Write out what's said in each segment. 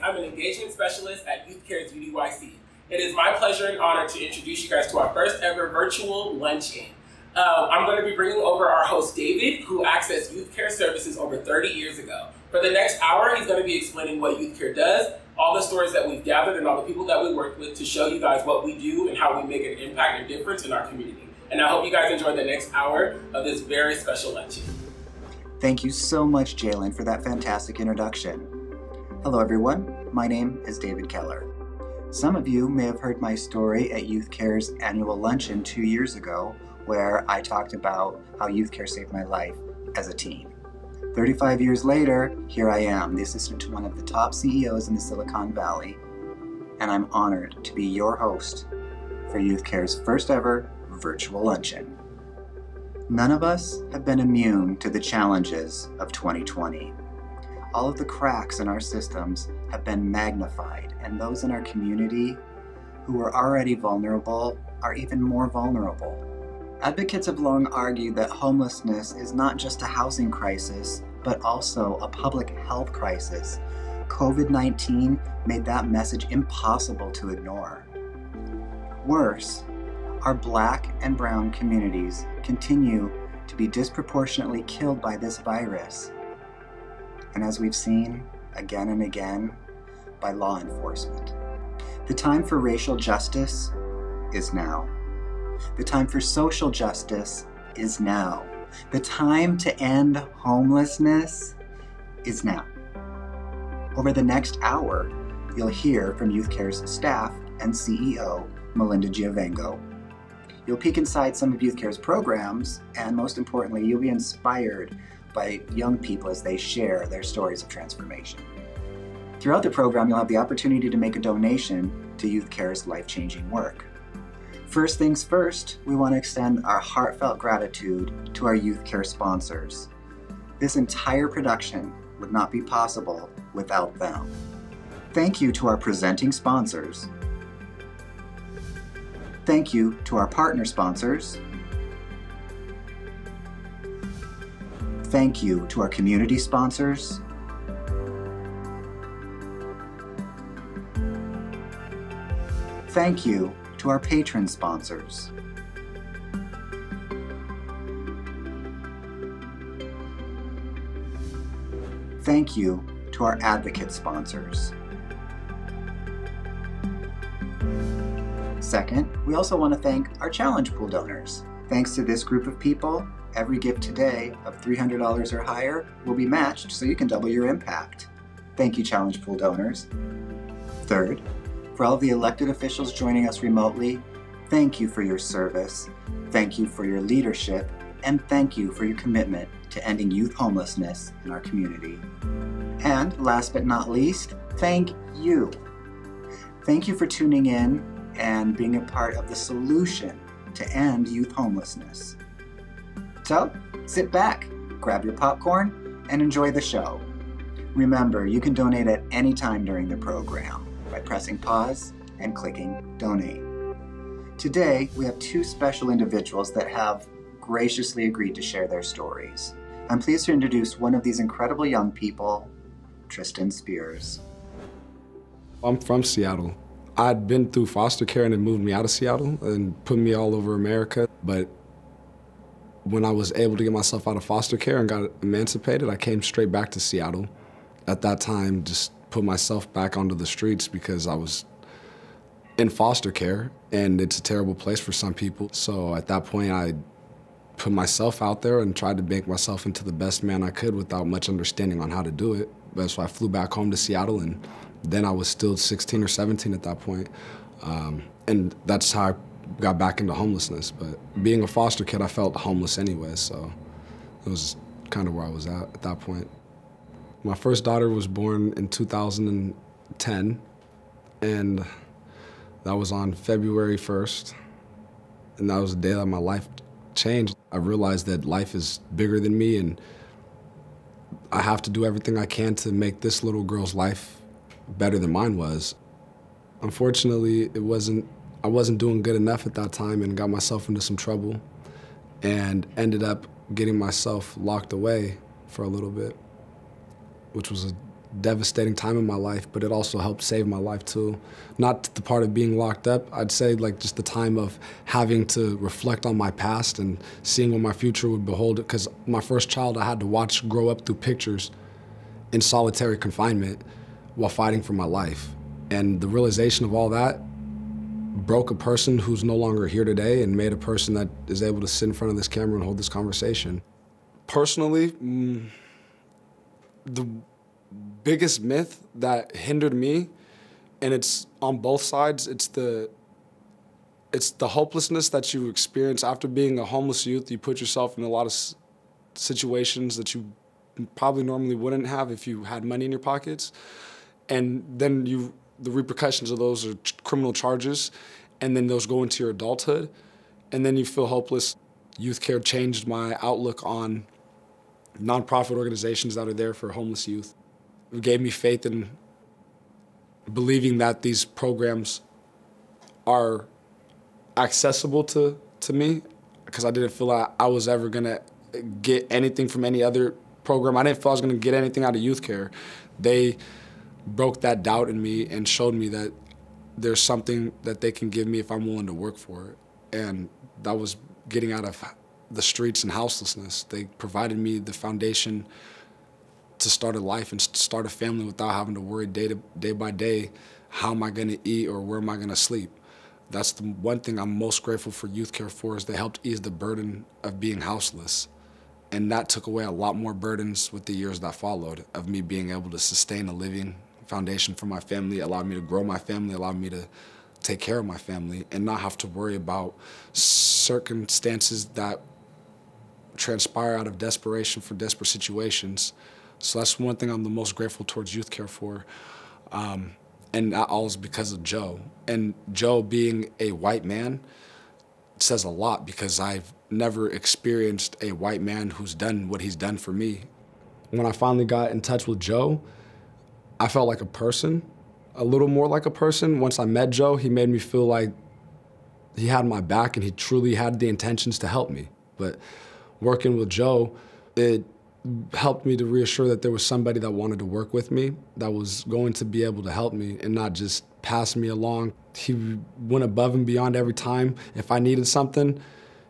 I'm an engagement specialist at YouthCare's UDYC. It is my pleasure and honor to introduce you guys to our first ever virtual Luncheon. I'm going to be bringing over our host, David, who accessed YouthCare services over 30 years ago. For the next hour, he's going to be explaining what YouthCare does, all the stories that we've gathered, and all the people that we work with to show you guys what we do and how we make an impact and difference in our community. And I hope you guys enjoy the next hour of this very special luncheon. Thank you so much, Jalen, for that fantastic introduction. Hello, everyone. My name is David Keller. Some of you may have heard my story at YouthCare's annual luncheon 2 years ago, where I talked about how YouthCare saved my life as a teen. 35 years later, here I am, the assistant to one of the top CEOs in the Silicon Valley, and I'm honored to be your host for YouthCare's first ever virtual luncheon. None of us have been immune to the challenges of 2020. All of the cracks in our systems have been magnified, and those in our community who are already vulnerable are even more vulnerable. Advocates have long argued that homelessness is not just a housing crisis, but also a public health crisis. COVID-19 made that message impossible to ignore. Worse, our Black and brown communities continue to be disproportionately killed by this virus. And as we've seen again and again, by law enforcement. The time for racial justice is now. The time for social justice is now. The time to end homelessness is now. Over the next hour, you'll hear from YouthCare's staff and CEO, Melinda Giovango. You'll peek inside some of YouthCare's programs, and most importantly, you'll be inspired by young people as they share their stories of transformation. Throughout the program, you'll have the opportunity to make a donation to YouthCare's life-changing work. First things first, we want to extend our heartfelt gratitude to our YouthCare sponsors. This entire production would not be possible without them. Thank you to our presenting sponsors. Thank you to our partner sponsors. Thank you to our community sponsors. Thank you to our patron sponsors. Thank you to our advocate sponsors. Second, we also want to thank our challenge pool donors. Thanks to this group of people, every gift today of $300 or higher will be matched so you can double your impact. Thank you, challenge pool donors. Third, for all of the elected officials joining us remotely, thank you for your service, thank you for your leadership, and thank you for your commitment to ending youth homelessness in our community. And last but not least, thank you. Thank you for tuning in and being a part of the solution to end youth homelessness. So, sit back, grab your popcorn, and enjoy the show. Remember, you can donate at any time during the program by pressing pause and clicking donate. Today, we have two special individuals that have graciously agreed to share their stories. I'm pleased to introduce one of these incredible young people, Tristan Spears. I'm from Seattle. I'd been through foster care and it moved me out of Seattle and put me all over America. But when I was able to get myself out of foster care and got emancipated, I came straight back to Seattle. At that time, just put myself back onto the streets because I was in foster care and it's a terrible place for some people. So at that point, I put myself out there and tried to make myself into the best man I could without much understanding on how to do it. But so I flew back home to Seattle, and then I was still 16 or 17 at that point. And that's how I got back into homelessness. But being a foster kid, I felt homeless anyway, so it was kind of where I was at that point. My first daughter was born in 2010, and that was on February 1st, and that was the day that my life changed. I realized that life is bigger than me, and I have to do everything I can to make this little girl's life better than mine was. Unfortunately, I wasn't doing good enough at that time and got myself into some trouble and ended up getting myself locked away for a little bit, which was a devastating time in my life, but it also helped save my life too. Not the part of being locked up, I'd say like just the time of having to reflect on my past and seeing what my future would behold. Because my first child I had to watch grow up through pictures in solitary confinement while fighting for my life. And the realization of all that broke a person who's no longer here today and made a person that is able to sit in front of this camera and hold this conversation. Personally, the biggest myth that hindered me, and it's on both sides, it's the hopelessness that you experience after being a homeless youth. You put yourself in a lot of situations that you probably normally wouldn't have if you had money in your pockets. And then the repercussions of those are criminal charges, and then those go into your adulthood, and then you feel hopeless. Youth Care changed my outlook on nonprofit organizations that are there for homeless youth. It gave me faith in believing that these programs are accessible to me, because I didn't feel like I was ever gonna get anything from any other program. I didn't feel I was gonna get anything out of Youth Care. They broke that doubt in me and showed me that there's something that they can give me if I'm willing to work for it. And that was getting out of the streets and houselessness. They provided me the foundation to start a life and start a family without having to worry day by day, how am I gonna eat or where am I gonna sleep? That's the one thing I'm most grateful for Youth Care for, is they helped ease the burden of being houseless. And that took away a lot more burdens with the years that followed, of me being able to sustain a living foundation for my family, allowed me to grow my family, allowed me to take care of my family and not have to worry about circumstances that transpire out of desperation for desperate situations. So that's one thing I'm the most grateful towards Youth Care for. And that all is because of Joe. And Joe being a white man says a lot, because I've never experienced a white man who's done what he's done for me. When I finally got in touch with Joe, I felt like a person, a little more like a person. Once I met Joe, he made me feel like he had my back and he truly had the intentions to help me. But working with Joe, it helped me to reassure that there was somebody that wanted to work with me, that was going to be able to help me and not just pass me along. He went above and beyond every time. If I needed something,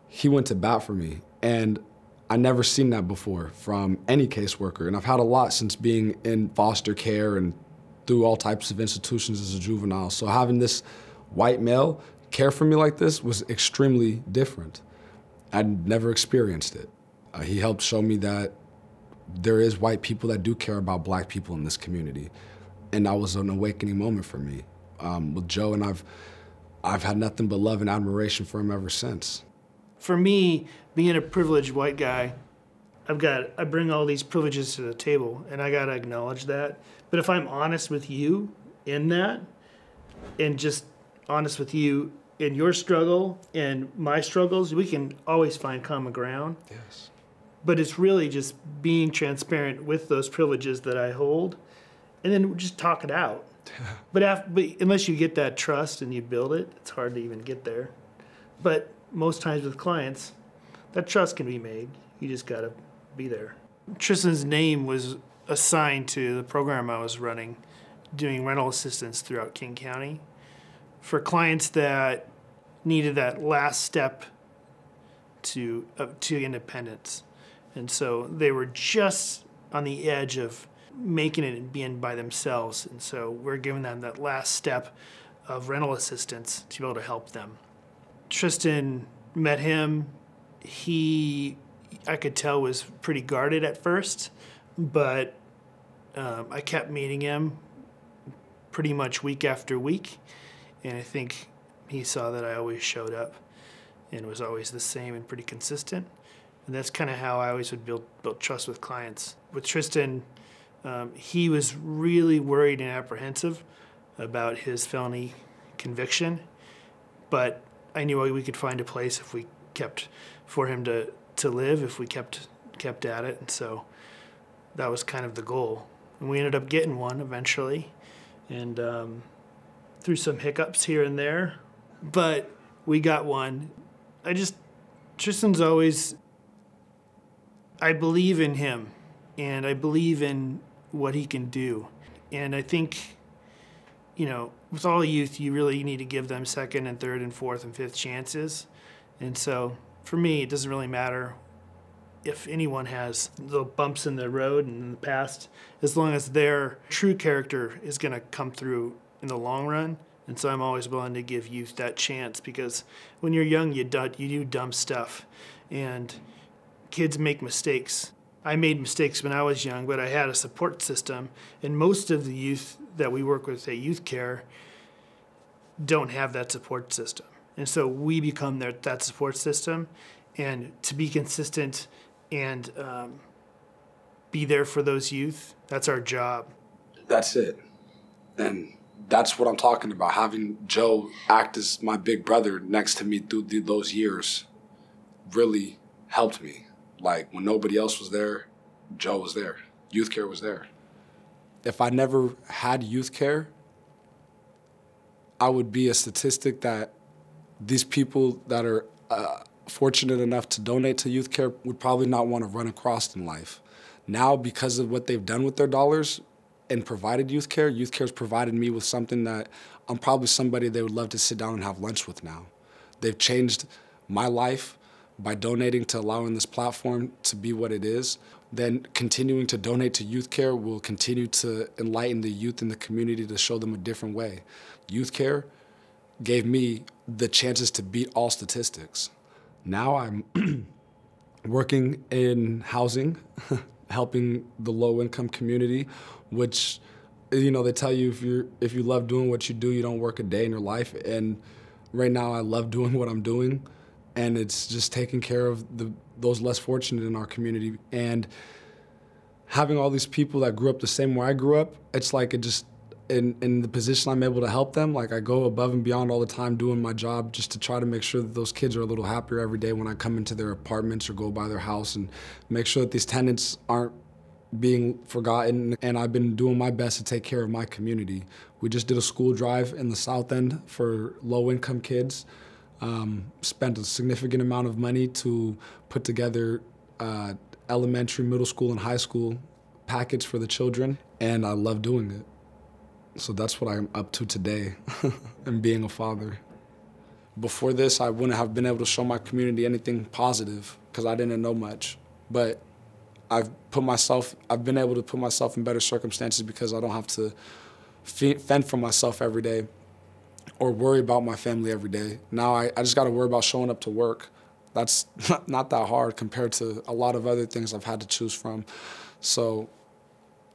he went to bat for me. And I never seen that before from any caseworker. And I've had a lot since being in foster care and through all types of institutions as a juvenile. So having this white male care for me like this was extremely different. I'd never experienced it. He helped show me that there is white people that do care about black people in this community. And that was an awakening moment for me. With Joe, and I've had nothing but love and admiration for him ever since. For me, being a privileged white guy, I bring all these privileges to the table, and I gotta acknowledge that. But if I'm honest with you in that, and just honest with you in your struggle and my struggles, we can always find common ground. Yes. But it's really just being transparent with those privileges that I hold, and then just talk it out. But unless you get that trust and you build it, it's hard to even get there. But most times with clients, that trust can be made. You just gotta be there. Tristan's name was assigned to the program I was running, doing rental assistance throughout King County for clients that needed that last step to independence. And so they were just on the edge of making it and being by themselves. And so we're giving them that last step of rental assistance to be able to help them. Tristan, met him. I could tell, was pretty guarded at first, but I kept meeting him pretty much week after week. And I think he saw that I always showed up and was always the same and pretty consistent. And that's kind of how I always would build trust with clients. With Tristan, he was really worried and apprehensive about his felony conviction, but I knew we could find a place if we kept for him to live, if we kept at it, and so that was kind of the goal. And we ended up getting one eventually, and through some hiccups here and there, but we got one. Tristan's always, I believe in him, and I believe in what he can do. And I think, you know, with all youth, you really need to give them second and third and fourth and fifth chances. And so for me, it doesn't really matter if anyone has little bumps in the road in the past, as long as their true character is going to come through in the long run. And so I'm always willing to give youth that chance, because when you're young, you do dumb stuff, and kids make mistakes. I made mistakes when I was young, but I had a support system, and most of the youth that we work with at YouthCare don't have that support system. And so we become that support system, and to be consistent and be there for those youth, that's our job. That's it. And that's what I'm talking about. Having Joe act as my big brother next to me through those years really helped me. Like, when nobody else was there, Joe was there. YouthCare was there. If I never had YouthCare, I would be a statistic that these people that are fortunate enough to donate to YouthCare would probably not want to run across in life. Now, because of what they've done with their dollars and provided YouthCare's provided me with something that I'm probably somebody they would love to sit down and have lunch with now. They've changed my life by donating, to allowing this platform to be what it is. Then continuing to donate to YouthCare will continue to enlighten the youth in the community, to show them a different way. YouthCare gave me the chances to beat all statistics. Now I'm working in housing, helping the low-income community, which, you know, they tell you if you love doing what you do, you don't work a day in your life. And right now I love doing what I'm doing, and it's just taking care of those less fortunate in our community. And having all these people that grew up the same way I grew up, it's like it just, in the position I'm able to help them, like I go above and beyond all the time doing my job just to try to make sure that those kids are a little happier every day when I come into their apartments or go by their house, and make sure that these tenants aren't being forgotten. And I've been doing my best to take care of my community. We just did a school drive in the South End for low-income kids. Spent a significant amount of money to put together elementary, middle school, and high school packets for the children, and I love doing it. So that's what I'm up to today, and being a father. Before this, I wouldn't have been able to show my community anything positive because I didn't know much. But I've been able to put myself in better circumstances because I don't have to fend for myself every day or worry about my family every day. Now I just got to worry about showing up to work. That's not that hard compared to a lot of other things I've had to choose from. So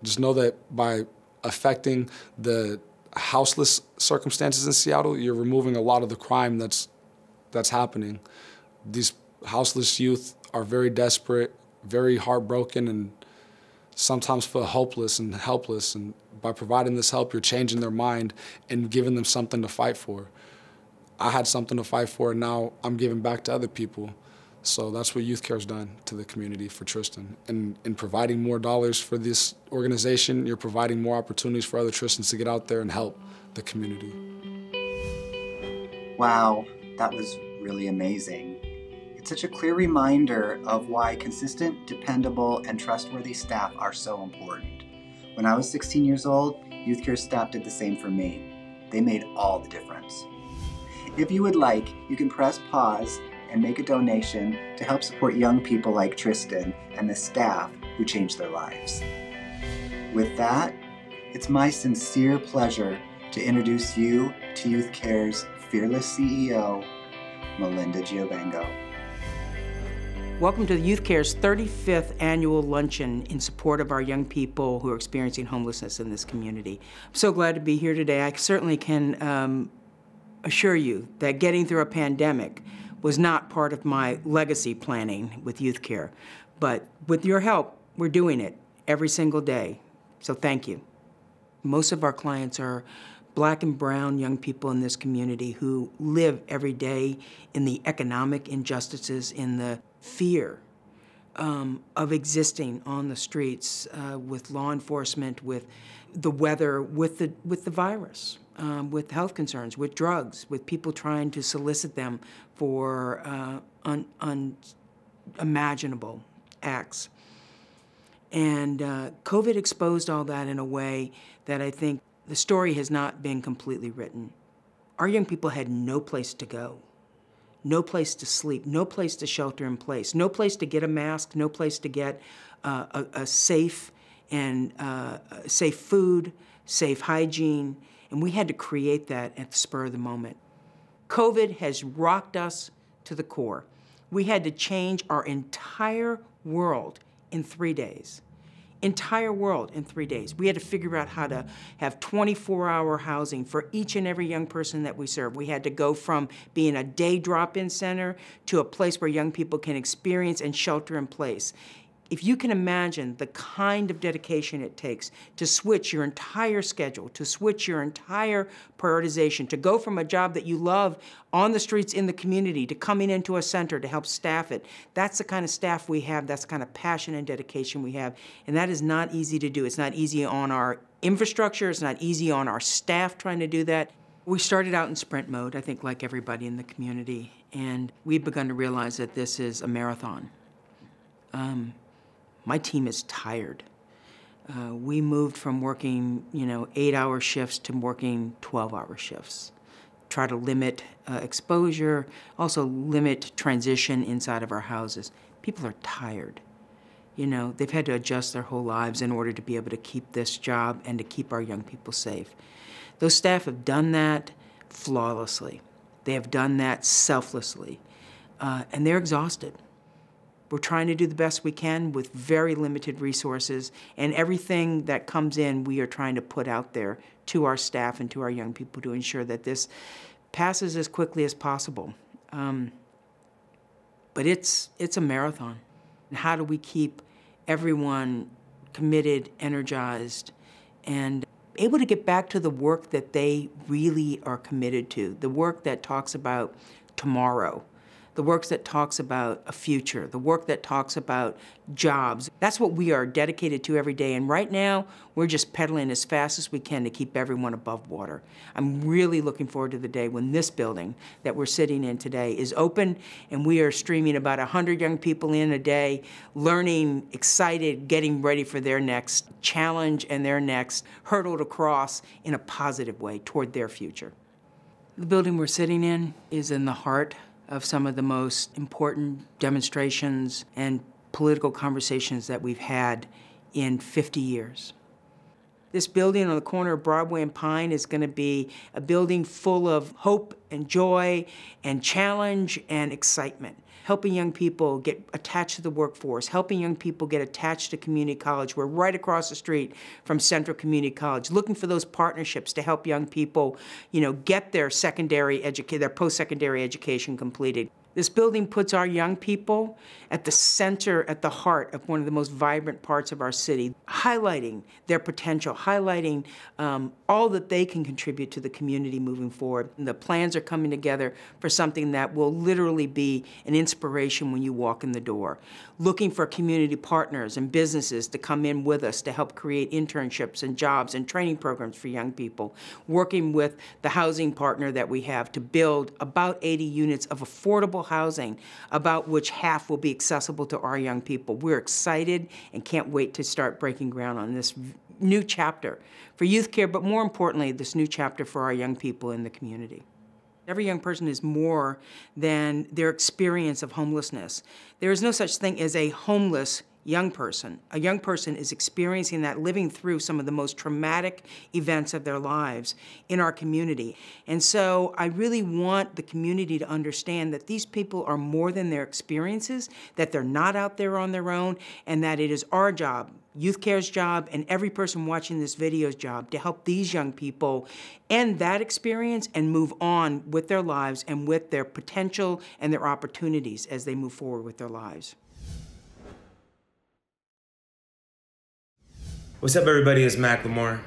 just know that by affecting the houseless circumstances in Seattle, you're removing a lot of the crime that's happening. These houseless youth are very desperate, very heartbroken, and sometimes feel hopeless and helpless. And by providing this help, you're changing their mind and giving them something to fight for. I had something to fight for, and now I'm giving back to other people. So that's what YouthCare's done to the community for Tristan. And in providing more dollars for this organization, you're providing more opportunities for other Tristans to get out there and help the community. Wow, that was really amazing. It's such a clear reminder of why consistent, dependable, and trustworthy staff are so important. When I was 16 years old, YouthCare staff did the same for me. They made all the difference. If you would like, you can press pause and make a donation to help support young people like Tristan and the staff who changed their lives. With that, it's my sincere pleasure to introduce you to YouthCare's fearless CEO, Melinda Giovengo. Welcome to YouthCare's 35th annual luncheon in support of our young people who are experiencing homelessness in this community. I'm so glad to be here today. I certainly can assure you that getting through a pandemic was not part of my legacy planning with YouthCare. But with your help, we're doing it every single day. So thank you. Most of our clients are Black and brown young people in this community who live every day in the economic injustices, in the fear of existing on the streets with law enforcement, with the weather, with the virus. With health concerns, with drugs, with people trying to solicit them for unimaginable acts. And COVID exposed all that in a way that I think the story has not been completely written. Our young people had no place to go, no place to sleep, no place to shelter in place, no place to get a mask, no place to get a safe and safe food, safe hygiene, and we had to create that at the spur of the moment. COVID has rocked us to the core. We had to change our entire world in 3 days. Entire world in 3 days. We had to figure out how to have 24-hour housing for each and every young person that we serve. We had to go from being a day drop-in center to a place where young people can experience and shelter in place. If you can imagine the kind of dedication it takes to switch your entire schedule, to switch your entire prioritization, to go from a job that you love on the streets in the community to coming into a center to help staff it, that's the kind of staff we have, that's the kind of passion and dedication we have, and that is not easy to do. It's not easy on our infrastructure, it's not easy on our staff trying to do that. We started out in sprint mode, I think like everybody in the community, and we've begun to realize that this is a marathon. My team is tired. We moved from working, 8-hour shifts to working 12-hour shifts. Try to limit exposure, also limit transition inside of our houses. People are tired. They've had to adjust their whole lives in order to be able to keep this job and to keep our young people safe. Those staff have done that flawlessly. They have done that selflessly, and they're exhausted. We're trying to do the best we can with very limited resources, and everything that comes in, we are trying to put out there to our staff and to our young people to ensure that this passes as quickly as possible. But it's a marathon. And how do we keep everyone committed, energized, and able to get back to the work that they really are committed to, the work that talks about tomorrow, the work that talks about a future, the work that talks about jobs. That's what we are dedicated to every day. And right now, we're just pedaling as fast as we can to keep everyone above water. I'm really looking forward to the day when this building that we're sitting in today is open and we are streaming about 100 young people in a day, learning, excited, getting ready for their next challenge and their next hurdle to cross in a positive way toward their future. The building we're sitting in is in the heart of some of the most important demonstrations and political conversations that we've had in 50 years. This building on the corner of Broadway and Pine is going to be a building full of hope and joy and challenge and excitement, helping young people get attached to the workforce, helping young people get attached to community college. We're right across the street from Central Community College, looking for those partnerships to help young people, get their their post-secondary education completed. This building puts our young people at the center, at the heart of one of the most vibrant parts of our city, highlighting their potential, highlighting all that they can contribute to the community moving forward. And the plans are coming together for something that will literally be an inspiration when you walk in the door. Looking for community partners and businesses to come in with us to help create internships and jobs and training programs for young people. Working with the housing partner that we have to build about 80 units of affordable housing, about which half will be accessible to our young people. We're excited and can't wait to start breaking ground on this new chapter for Youth Care, but more importantly, this new chapter for our young people in the community. Every young person is more than their experience of homelessness. There is no such thing as a homeless young person. A young person is experiencing that, living through some of the most traumatic events of their lives in our community. And so I really want the community to understand that these people are more than their experiences, that they're not out there on their own, and that it is our job, YouthCare's job, and every person watching this video's job to help these young people end that experience and move on with their lives and with their potential and their opportunities as they move forward with their lives. What's up, everybody? It's Macklemore.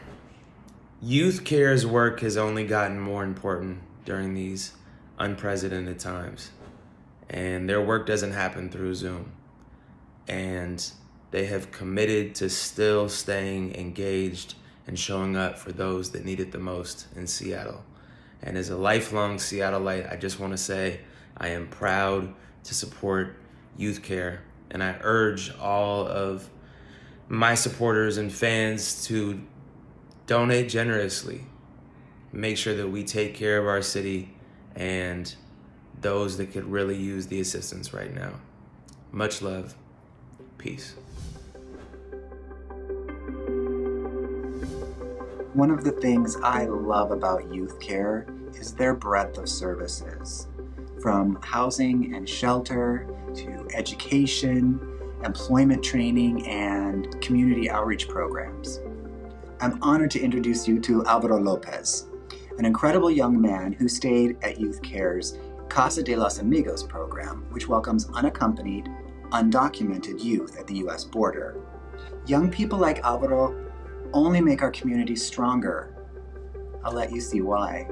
YouthCare's work has only gotten more important during these unprecedented times. And their work doesn't happen through Zoom. And they have committed to still staying engaged and showing up for those that need it the most in Seattle. And as a lifelong Seattleite, I just want to say I am proud to support YouthCare. And I urge all of my supporters and fans to donate generously. Make sure that we take care of our city and those that could really use the assistance right now. Much love. Peace. One of the things I love about Youth Care is their breadth of services, from housing and shelter to education, employment training, and community outreach programs. I'm honored to introduce you to Alvaro Lopez, an incredible young man who stayed at Youth Care's Casa de los Amigos program, which welcomes unaccompanied, undocumented youth at the U.S. border. Young people like Alvaro only make our community stronger. I'll let you see why.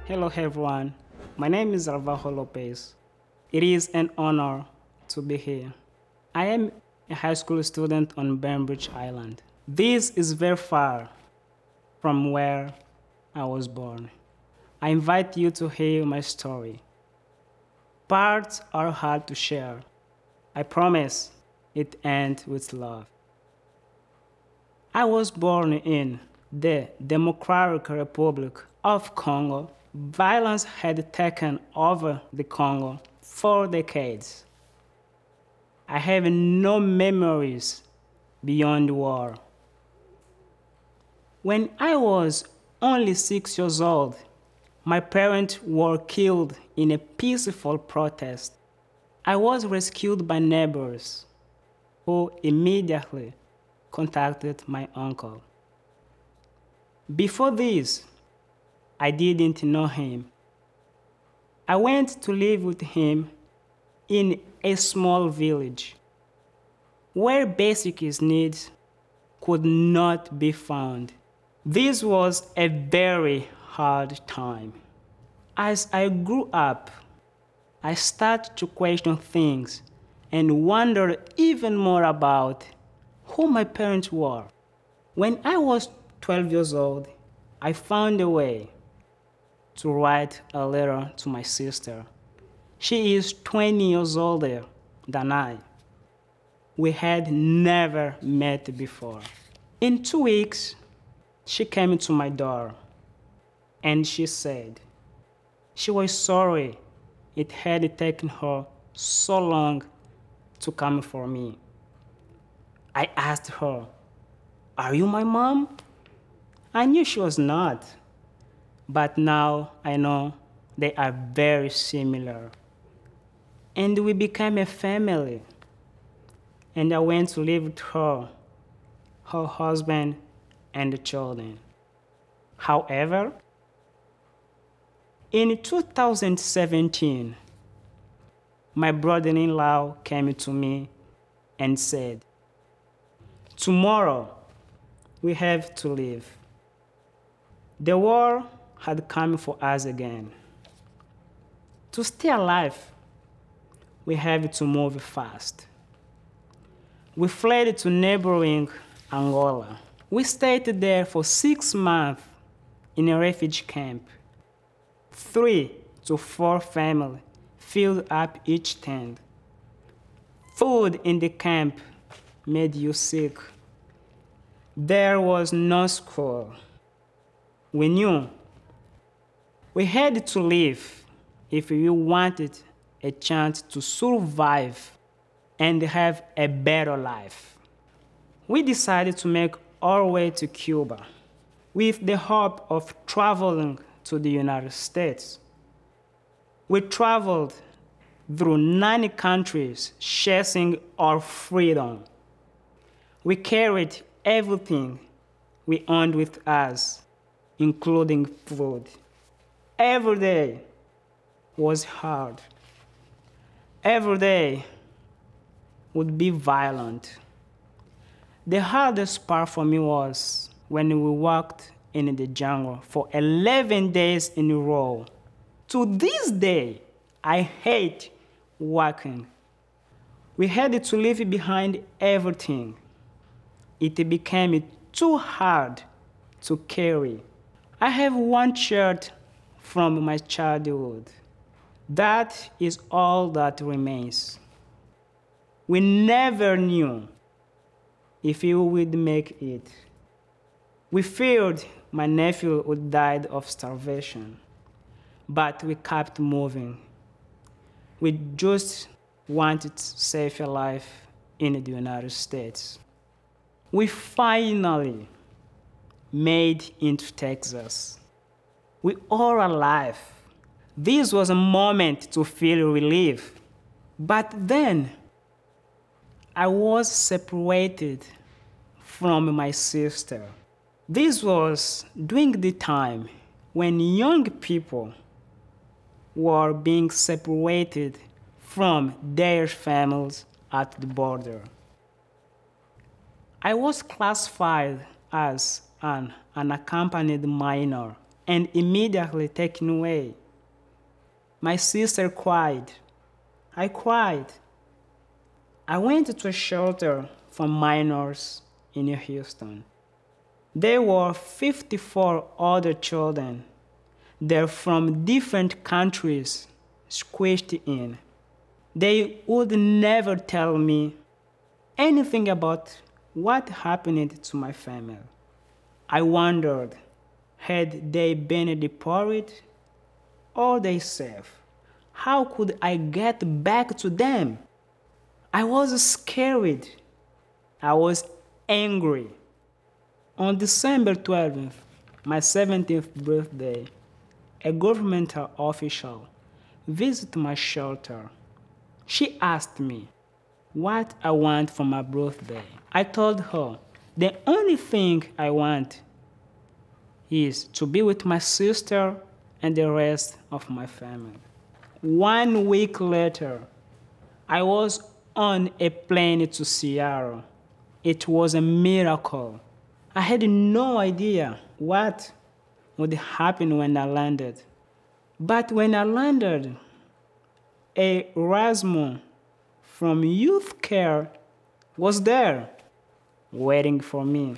Hello everyone, my name is Alvaro Lopez. It is an honor to be here. I am a high school student on Bainbridge Island. This is very far from where I was born. I invite you to hear my story. Parts are hard to share. I promise it ends with love. I was born in the Democratic Republic of Congo. Violence had taken over the Congo for decades. I have no memories beyond war. When I was only 6 years old, my parents were killed in a peaceful protest. I was rescued by neighbors who immediately contacted my uncle. Before this, I didn't know him. I went to live with him in a small village where basic needs could not be found. This was a very hard time. As I grew up, I started to question things and wonder even more about who my parents were. When I was 12 years old, I found a way to write a letter to my sister. She is 20 years older than I. We had never met before. In 2 weeks, she came to my door and she said she was sorry it had taken her so long to come for me. I asked her, "Are you my mom?" I knew she was not, but now I know they are very similar. And we became a family. And I went to live with her husband, and the children. However, in 2017, my brother-in-law came to me and said, "Tomorrow, we have to leave. The war had come for us again. To stay alive, we have to move fast." We fled to neighboring Angola. We stayed there for 6 months in a refugee camp. 3 to 4 families filled up each tent. Food in the camp made you sick. There was no school. We knew we had to leave if we wanted a chance to survive and have a better life. We decided to make our way to Cuba with the hope of traveling to the United States. We traveled through 9 countries chasing our freedom. We carried everything we owned with us, including food. Every day was hard. Every day would be violent. The hardest part for me was when we walked in the jungle for 11 days in a row. To this day, I hate walking. We had to leave behind everything. It became too hard to carry. I have one shirt from my childhood. That is all that remains. We never knew if we would make it. We feared my nephew would die of starvation, but we kept moving. We just wanted to save a life in the United States. We finally made into Texas. We are alive. This was a moment to feel relief. But then, I was separated from my sister. This was during the time when young people were being separated from their families at the border. I was classified as an unaccompanied minor and immediately taken away. My sister cried. I cried. I went to a shelter for minors in Houston. There were 54 other children. They're from different countries, squished in. They would never tell me anything about what happened to my family. I wondered, had they been deported or they safe? How could I get back to them? I was scared. I was angry. On December 12th, my 17th birthday, a government official visited my shelter. She asked me what I want for my birthday. I told her the only thing I want is to be with my sister and the rest of my family. 1 week later, I was on a plane to Seattle. It was a miracle. I had no idea what would happen when I landed. But when I landed, a Erasmus from YouthCare was there, waiting for me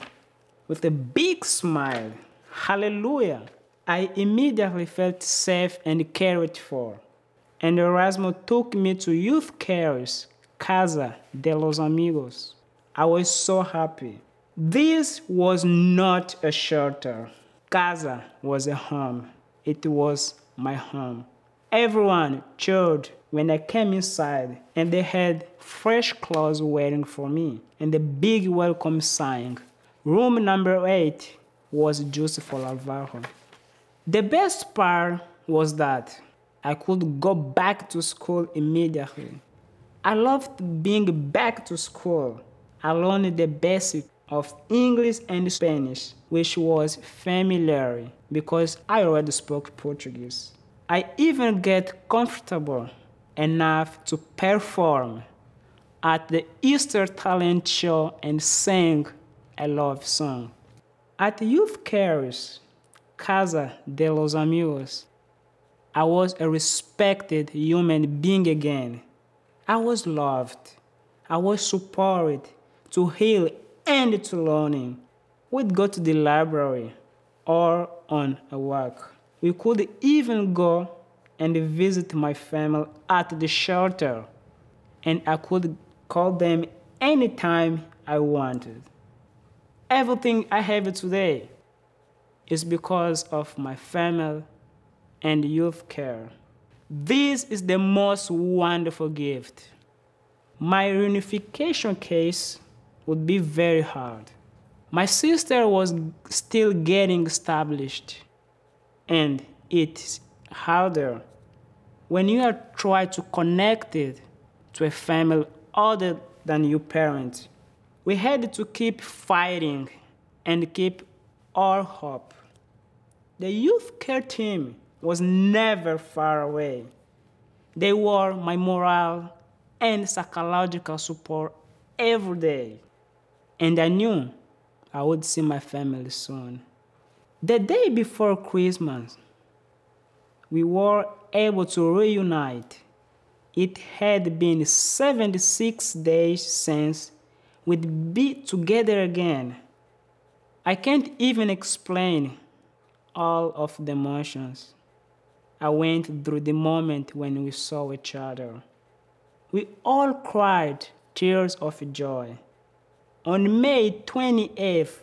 with a big smile. Hallelujah! I immediately felt safe and cared for. And Erasmus took me to YouthCare's Casa de los Amigos. I was so happy. This was not a shelter. Casa was a home. It was my home. Everyone cheered when I came inside, and they had fresh clothes waiting for me, and a big welcome sign. Room number 8 was just for Alvaro. The best part was that I could go back to school immediately. I loved being back to school. I learned the basics of English and Spanish, which was familiar because I already spoke Portuguese. I even get comfortable enough to perform at the Easter talent show and sing a love song. At YouthCare's Casa de los Amigos, I was a respected human being again. I was loved. I was supported to heal and to learning. We'd go to the library or on a walk. We could even go and visit my family at the shelter, and I could call them anytime I wanted. Everything I have today is because of my family and YouthCare. This is the most wonderful gift. My reunification case would be very hard. My sister was still getting established, and it's harder when you are trying to connect it to a family other than your parents. We had to keep fighting and keep our hope. The YouthCare team was never far away. They were my moral and psychological support every day. And I knew I would see my family soon. The day before Christmas, we were able to reunite. It had been 76 days since we'd be together again. I can't even explain all of the emotions I went through the moment when we saw each other. We all cried tears of joy. On May 28th,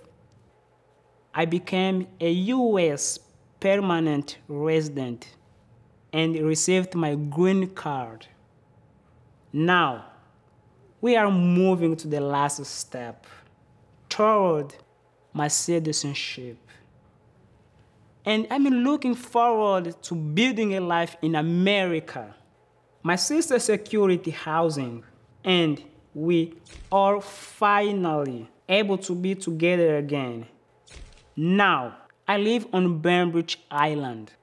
I became a U.S. permanent resident and received my green card. Now, we are moving to the last step toward my citizenship. And I'm looking forward to building a life in America. My sister's security housing, and we are finally able to be together again. Now, I live on Bainbridge Island,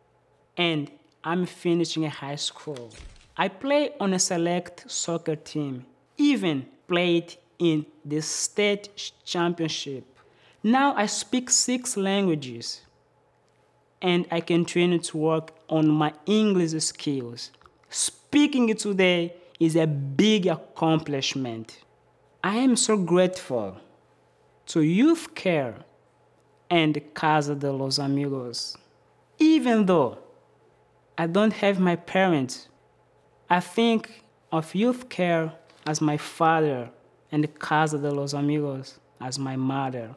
and I'm finishing high school. I play on a select soccer team, even played in the state championship. Now I speak 6 languages, and I continue to work on my English skills. Speaking today is a big accomplishment. I am so grateful to Youth Care and Casa de los Amigos. Even though I don't have my parents, I think of Youth Care as my father and Casa de los Amigos as my mother.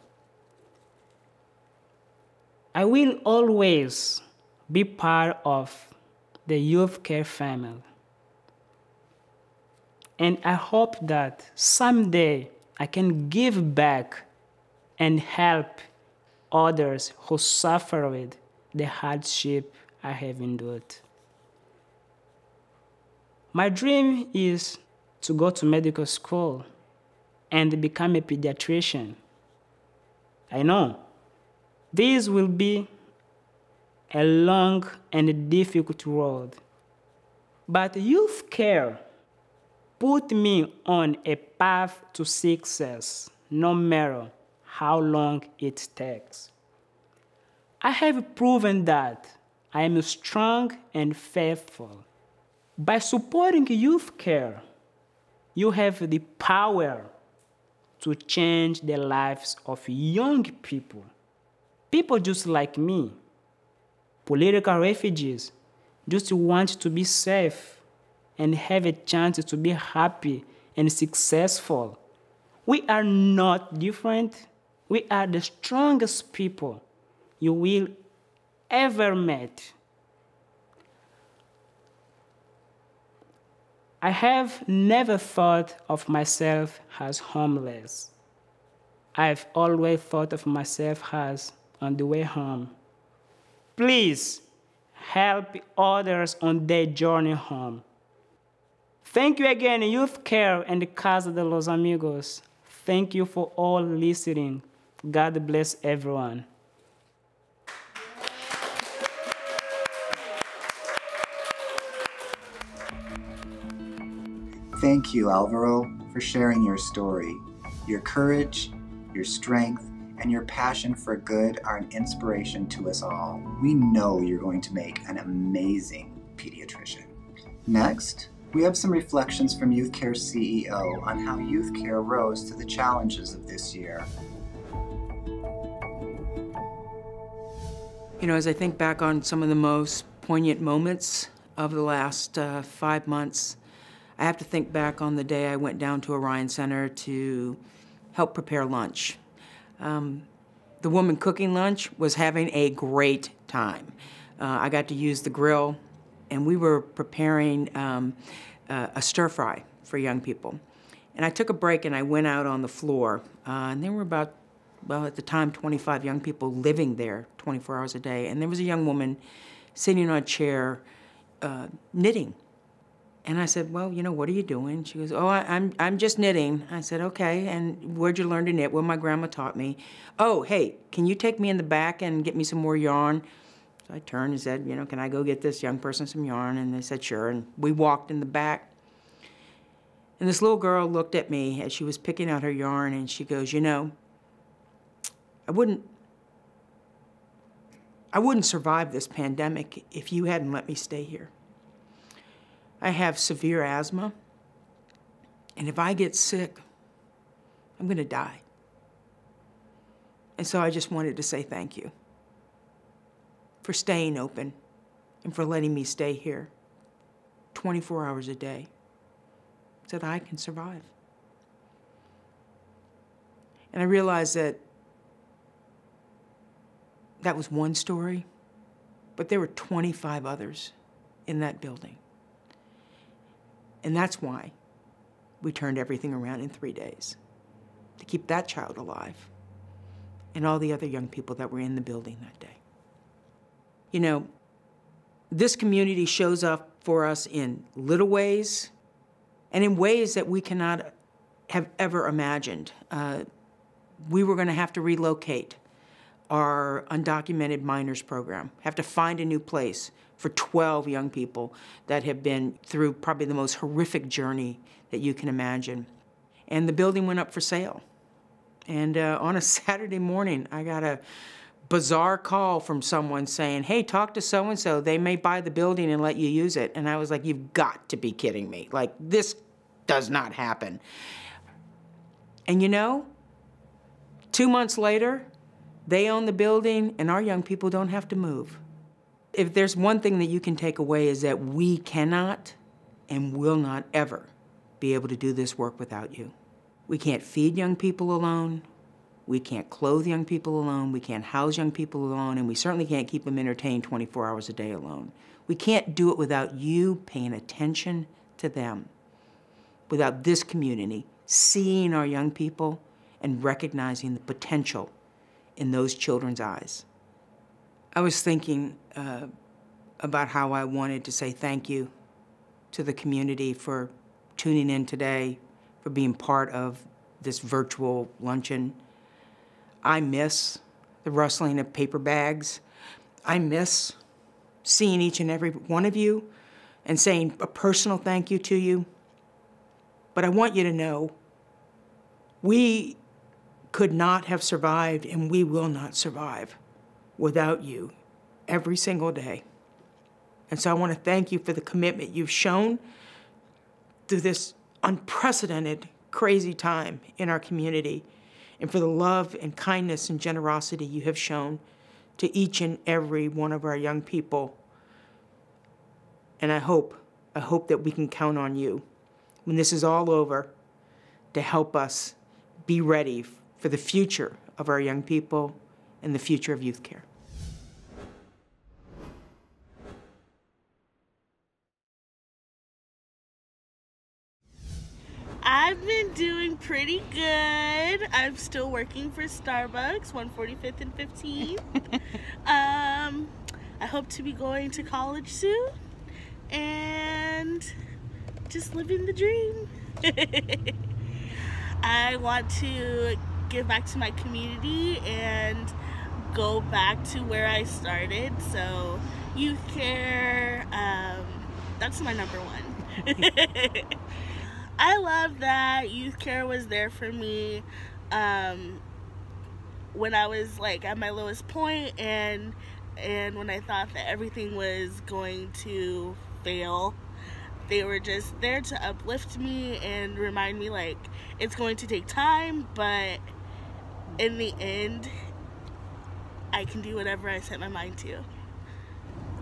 I will always be part of the Youth Care family. And I hope that someday I can give back and help others who suffer with the hardship I have endured. My dream is to go to medical school and become a pediatrician. I know this will be a long and difficult road, but Youth Care put me on a path to success, no matter how long it takes. I have proven that I am strong and faithful. By supporting Youth Care, you have the power to change the lives of young people. People just like me, political refugees, just want to be safe and have a chance to be happy and successful. We are not different. We are the strongest people you will ever meet. I have never thought of myself as homeless. I've always thought of myself as on the way home. Please help others on their journey home. Thank you again, Youth Care and Casa de los Amigos. Thank you for all listening. God bless everyone. Thank you, Alvaro, for sharing your story. Your courage, your strength, and your passion for good are an inspiration to us all. We know you're going to make an amazing pediatrician. Next, we have some reflections from Youth Care's CEO on how Youth Care rose to the challenges of this year. You know, as I think back on some of the most poignant moments of the last 5 months, I have to think back on the day I went down to Orion Center to help prepare lunch. The woman cooking lunch was having a great time. I got to use the grill, and we were preparing a stir fry for young people. And I took a break and I went out on the floor, and there were about, well, at the time, 25 young people living there 24 hours a day. And there was a young woman sitting on a chair knitting. And I said, well, you know, what are you doing? She goes, oh, I'm just knitting. I said, okay, and where'd you learn to knit? Well, my grandma taught me. Oh, hey, can you take me in the back and get me some more yarn? So I turned and said, you know, can I go get this young person some yarn? And they said, sure. And we walked in the back. And this little girl looked at me as she was picking out her yarn, and she goes, you know, I wouldn't survive this pandemic if you hadn't let me stay here. I have severe asthma, and if I get sick, I'm gonna die. And so I just wanted to say thank you. for staying open and for letting me stay here 24 hours a day so that I can survive. And I realized that that was one story, but there were 25 others in that building. And that's why we turned everything around in 3 days, to keep that child alive and all the other young people that were in the building that day. You know, this community shows up for us in little ways and in ways that we cannot have ever imagined. We were going to have to relocate our undocumented minors program, have to find a new place for 12 young people that have been through probably the most horrific journey that you can imagine. And the building went up for sale. And on a Saturday morning, I got a bizarre call from someone saying, hey, talk to so-and-so, they may buy the building and let you use it. And I was like, you've got to be kidding me. Like, this does not happen. And you know, 2 months later, they own the building and our young people don't have to move. If there's one thing that you can take away is that we cannot and will not ever be able to do this work without you. We can't feed young people alone. We can't clothe young people alone. We can't house young people alone. And we certainly can't keep them entertained 24 hours a day alone. We can't do it without you paying attention to them, without this community seeing our young people and recognizing the potential in those children's eyes. I was thinking about how I wanted to say thank you to the community for tuning in today, for being part of this virtual luncheon. I miss the rustling of paper bags. I miss seeing each and every one of you and saying a personal thank you to you. But I want you to know, we could not have survived and we will not survive without you every single day. And so I want to thank you for the commitment you've shown through this unprecedented, crazy time in our community, and for the love and kindness and generosity you have shown to each and every one of our young people. And I hope that we can count on you when this is all over to help us be ready for the future of our young people and the future of youth care. I've been doing pretty good. I'm still working for Starbucks, 145th and 15th. I hope to be going to college soon and just living the dream. I want to give back to my community and go back to where I started. So youth care, that's my number one. I love that youth care was there for me when I was like at my lowest point and when I thought that everything was going to fail. They were just there to uplift me and remind me like it's going to take time, but in the end I can do whatever I set my mind to.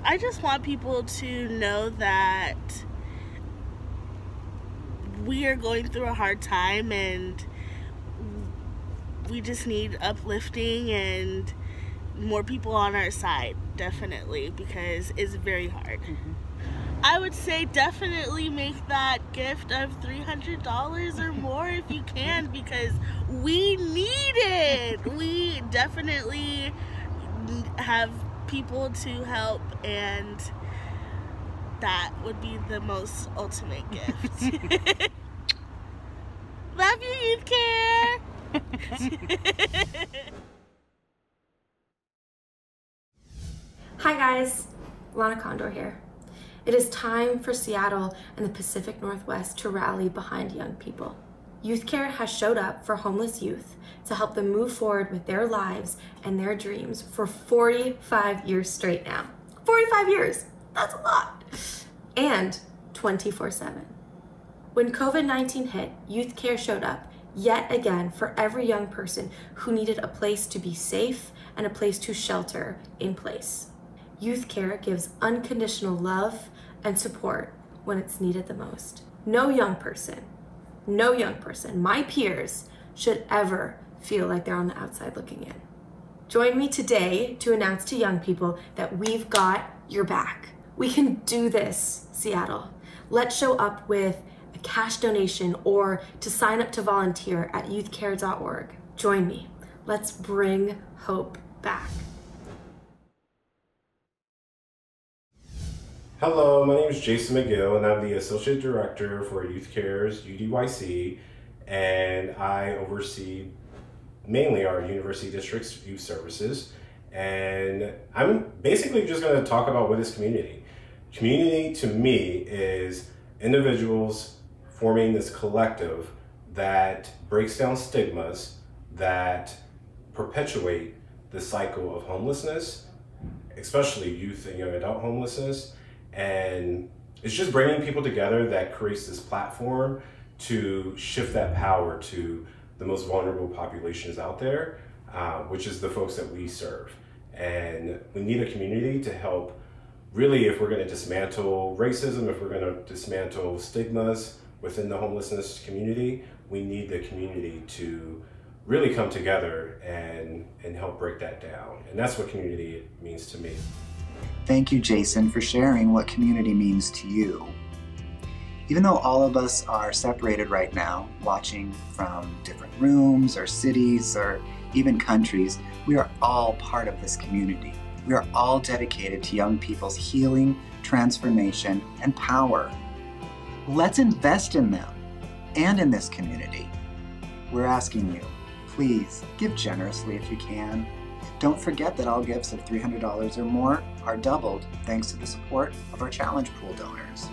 I just want people to know that we are going through a hard time and we just need uplifting and more people on our side, definitely, because it's very hard. Mm-hmm. I would say definitely make that gift of $300 or more if you can, because we need it. We definitely have people to help, and that would be the most ultimate gift. Love you, Youth Care! Hi guys, Lana Condor here. It is time for Seattle and the Pacific Northwest to rally behind young people. Youth Care has showed up for homeless youth to help them move forward with their lives and their dreams for 45 years straight now. 45 years, that's a lot. And 24/7. When COVID-19 hit, Youth Care showed up yet again for every young person who needed a place to be safe and a place to shelter in place. Youth Care gives unconditional love and support when it's needed the most. No young person, my peers, should ever feel like they're on the outside looking in. Join me today to announce to young people that we've got your back. We can do this, Seattle. Let's show up with a cash donation or to sign up to volunteer at youthcare.org. Join me. Let's bring hope back. Hello, my name is Jason McGill, and I'm the Associate Director for YouthCare's UDYC, and I oversee mainly our University District's youth services. And I'm basically just going to talk about what is community. Community to me is individuals forming this collective that breaks down stigmas, that perpetuate the cycle of homelessness, especially youth and young adult homelessness. And it's just bringing people together that creates this platform to shift that power to the most vulnerable populations out there, which is the folks that we serve. And we need a community to help, really, if we're going to dismantle racism, if we're going to dismantle stigmas within the homelessness community, we need the community to really come together and help break that down. And that's what community means to me. Thank you, Jason, for sharing what community means to you. Even though all of us are separated right now, watching from different rooms or cities or even countries, we are all part of this community. We are all dedicated to young people's healing, transformation, and power. Let's invest in them and in this community. We're asking you, please give generously if you can. Don't forget that all gifts of $300 or more are doubled thanks to the support of our Challenge Pool donors.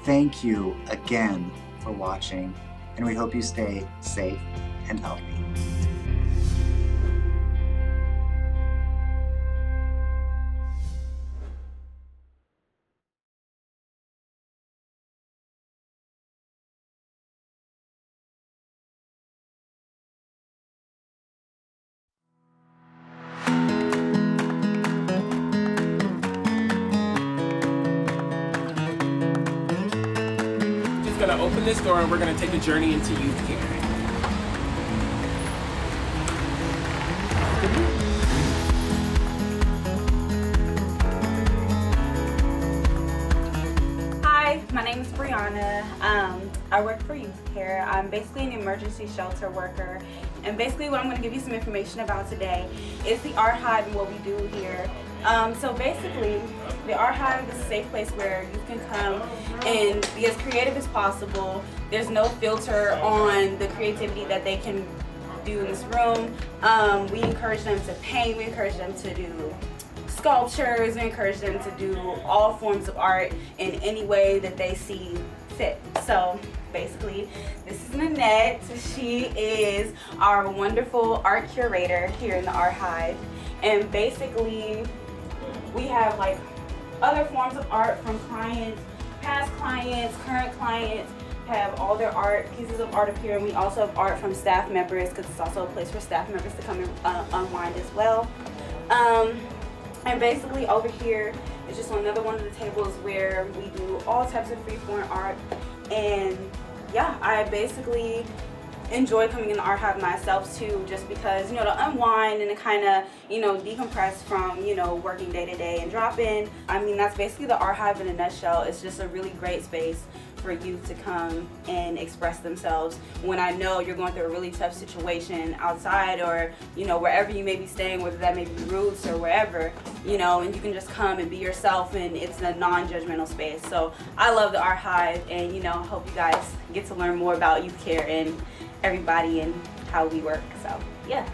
Thank you again for watching, and we hope you stay safe and healthy. Going to open this door and we're going to take a journey into youth care. Hi, my name is Brianna. I work for Youth Care. I'm basically an emergency shelter worker, and basically what I'm going to give you some information about today is the Art Hive and what we do here. So basically, the Art Hive is a safe place where you can come and be as creative as possible. There's no filter on the creativity that they can do in this room. We encourage them to paint, we encourage them to do sculptures, we encourage them to do all forms of art in any way that they see fit. So basically, this is Nanette. She is our wonderful art curator here in the Art Hive. And basically, we have like other forms of art from clients, past clients, current clients, have all their art, pieces of art up here, and we also have art from staff members because it's also a place for staff members to come and unwind as well. And basically over here is just another one of the tables where we do all types of free-form art. And yeah, I basically enjoy coming in the Art Hive myself too, just because, you know, to unwind and to kind of, you know, decompress from, you know, working day to day and drop in. I mean, that's basically the Art Hive in a nutshell. It's just a really great space for youth to come and express themselves when I know you're going through a really tough situation outside, or, you know, wherever you may be staying, whether that may be Roots or wherever, you know, and you can just come and be yourself, and it's a non-judgmental space. So I love the Art Hive, and, you know, hope you guys get to learn more about Youth Care and everybody and how we work. So yeah.